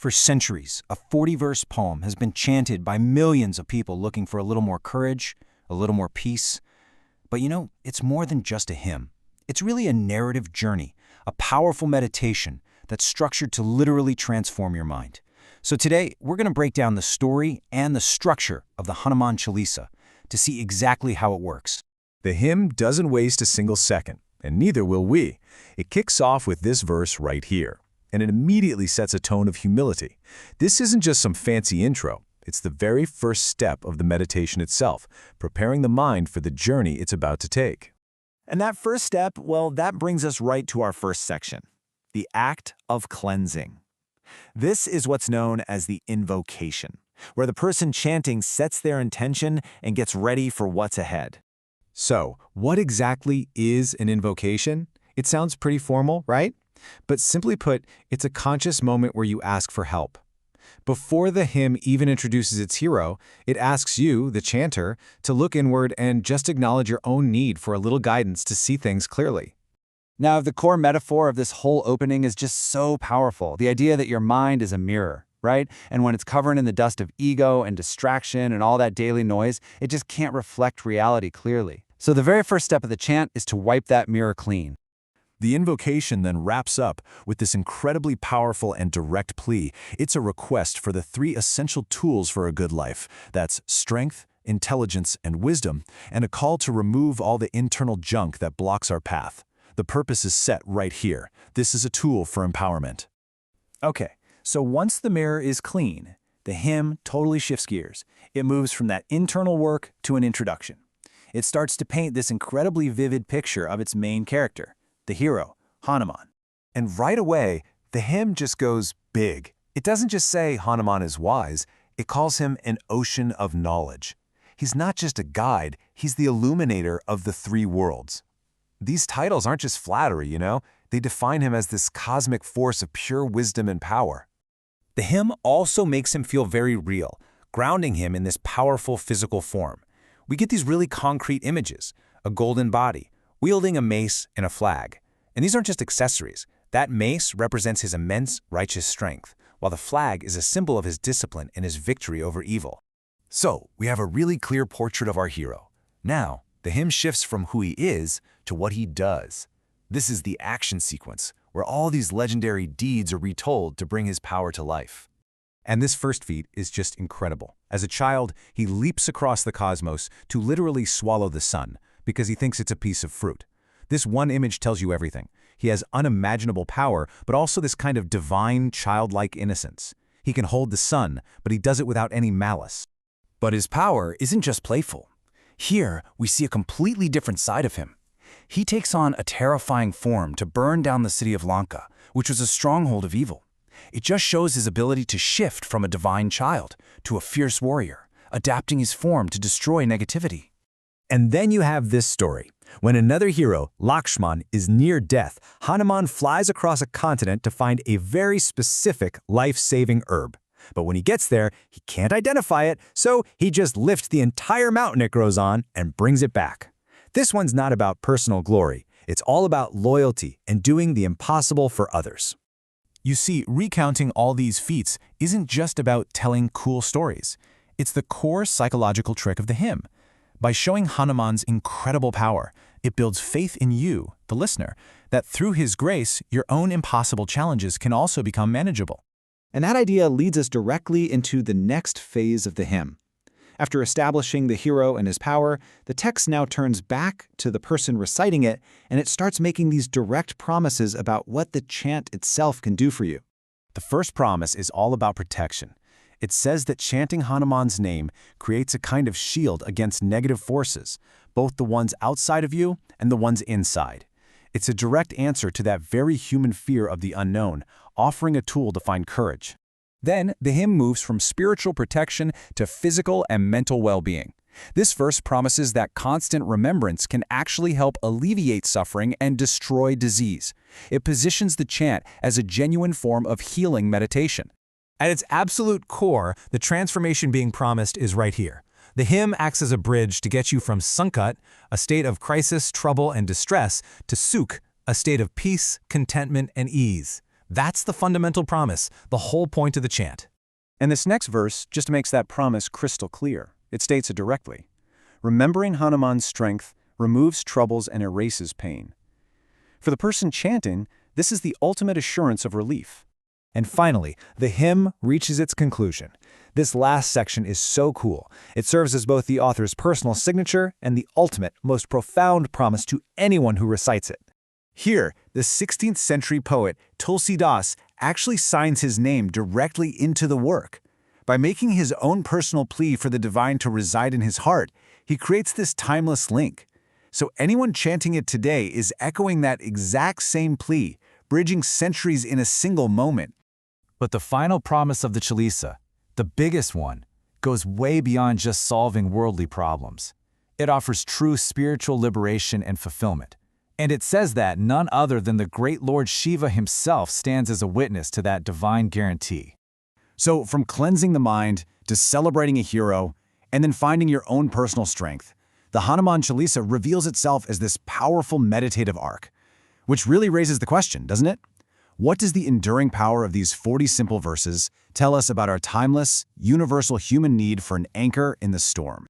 For centuries, a 40-verse poem has been chanted by millions of people looking for a little more courage, a little more peace. But it's more than just a hymn. It's really a narrative journey, a powerful meditation that's structured to literally transform your mind. So today, we're going to break down the story and the structure of the Hanuman Chalisa to see exactly how it works. The hymn doesn't waste a single second, and neither will we. It kicks off with this verse right here, and it immediately sets a tone of humility. This isn't just some fancy intro. It's the very first step of the meditation itself, preparing the mind for the journey it's about to take. And that first step, well, that brings us right to our first section, the act of cleansing. This is what's known as the invocation, where the person chanting sets their intention and gets ready for what's ahead. So, what exactly is an invocation? It sounds pretty formal, right? But simply put, it's a conscious moment where you ask for help. Before the hymn even introduces its hero, it asks you, the chanter, to look inward and just acknowledge your own need for a little guidance to see things clearly. Now, the core metaphor of this whole opening is just so powerful. The idea that your mind is a mirror, right? And when it's covered in the dust of ego and distraction and all that daily noise, it just can't reflect reality clearly. So the very first step of the chant is to wipe that mirror clean. The invocation then wraps up with this incredibly powerful and direct plea. It's a request for the 3 essential tools for a good life. That's strength, intelligence, and wisdom, and a call to remove all the internal junk that blocks our path. The purpose is set right here. This is a tool for empowerment. Okay, so once the mirror is clean, the hymn totally shifts gears. It moves from that internal work to an introduction. It starts to paint this incredibly vivid picture of its main character, the hero, Hanuman. And right away, the hymn just goes big. It doesn't just say Hanuman is wise, it calls him an ocean of knowledge. He's not just a guide, he's the illuminator of the 3 worlds. These titles aren't just flattery, They define him as this cosmic force of pure wisdom and power. The hymn also makes him feel very real, grounding him in this powerful physical form. We get these really concrete images, a golden body, wielding a mace and a flag. And these aren't just accessories. That mace represents his immense righteous strength, while the flag is a symbol of his discipline and his victory over evil. So, we have a really clear portrait of our hero. Now, the hymn shifts from who he is to what he does. This is the action sequence, where all these legendary deeds are retold to bring his power to life. And this first feat is just incredible. As a child, he leaps across the cosmos to literally swallow the sun, because he thinks it's a piece of fruit. This one image tells you everything. He has unimaginable power, but also this kind of divine, childlike innocence. He can hold the sun, but he does it without any malice. But his power isn't just playful. Here, we see a completely different side of him. He takes on a terrifying form to burn down the city of Lanka, which was a stronghold of evil. It just shows his ability to shift from a divine child to a fierce warrior, adapting his form to destroy negativity. And then you have this story. When another hero, Lakshman, is near death, Hanuman flies across a continent to find a very specific life-saving herb. But when he gets there, he can't identify it, so he just lifts the entire mountain it grows on and brings it back. This one's not about personal glory. It's all about loyalty and doing the impossible for others. You see, recounting all these feats isn't just about telling cool stories. It's the core psychological trick of the hymn. By showing Hanuman's incredible power, it builds faith in you, the listener, that through his grace, your own impossible challenges can also become manageable. And that idea leads us directly into the next phase of the hymn. After establishing the hero and his power, the text now turns back to the person reciting it, and it starts making these direct promises about what the chant itself can do for you. The first promise is all about protection. It says that chanting Hanuman's name creates a kind of shield against negative forces, both the ones outside of you and the ones inside. It's a direct answer to that very human fear of the unknown, offering a tool to find courage. Then, the hymn moves from spiritual protection to physical and mental well-being. This verse promises that constant remembrance can actually help alleviate suffering and destroy disease. It positions the chant as a genuine form of healing meditation. At its absolute core, the transformation being promised is right here. The hymn acts as a bridge to get you from sankat, a state of crisis, trouble, and distress, to sukh, a state of peace, contentment, and ease. That's the fundamental promise, the whole point of the chant. And this next verse just makes that promise crystal clear. It states it directly. Remembering Hanuman's strength removes troubles and erases pain. For the person chanting, this is the ultimate assurance of relief. And finally, the hymn reaches its conclusion. This last section is so cool. It serves as both the author's personal signature and the ultimate, most profound promise to anyone who recites it. Here, the 16th century poet Tulsi Das actually signs his name directly into the work. By making his own personal plea for the divine to reside in his heart, he creates this timeless link. So anyone chanting it today is echoing that exact same plea, bridging centuries in a single moment. But the final promise of the Chalisa, the biggest one, goes way beyond just solving worldly problems. It offers true spiritual liberation and fulfillment. And it says that none other than the great Lord Shiva himself stands as a witness to that divine guarantee. So from cleansing the mind to celebrating a hero, and then finding your own personal strength, the Hanuman Chalisa reveals itself as this powerful meditative arc. Which really raises the question, doesn't it? What does the enduring power of these 40 simple verses tell us about our timeless, universal human need for an anchor in the storm?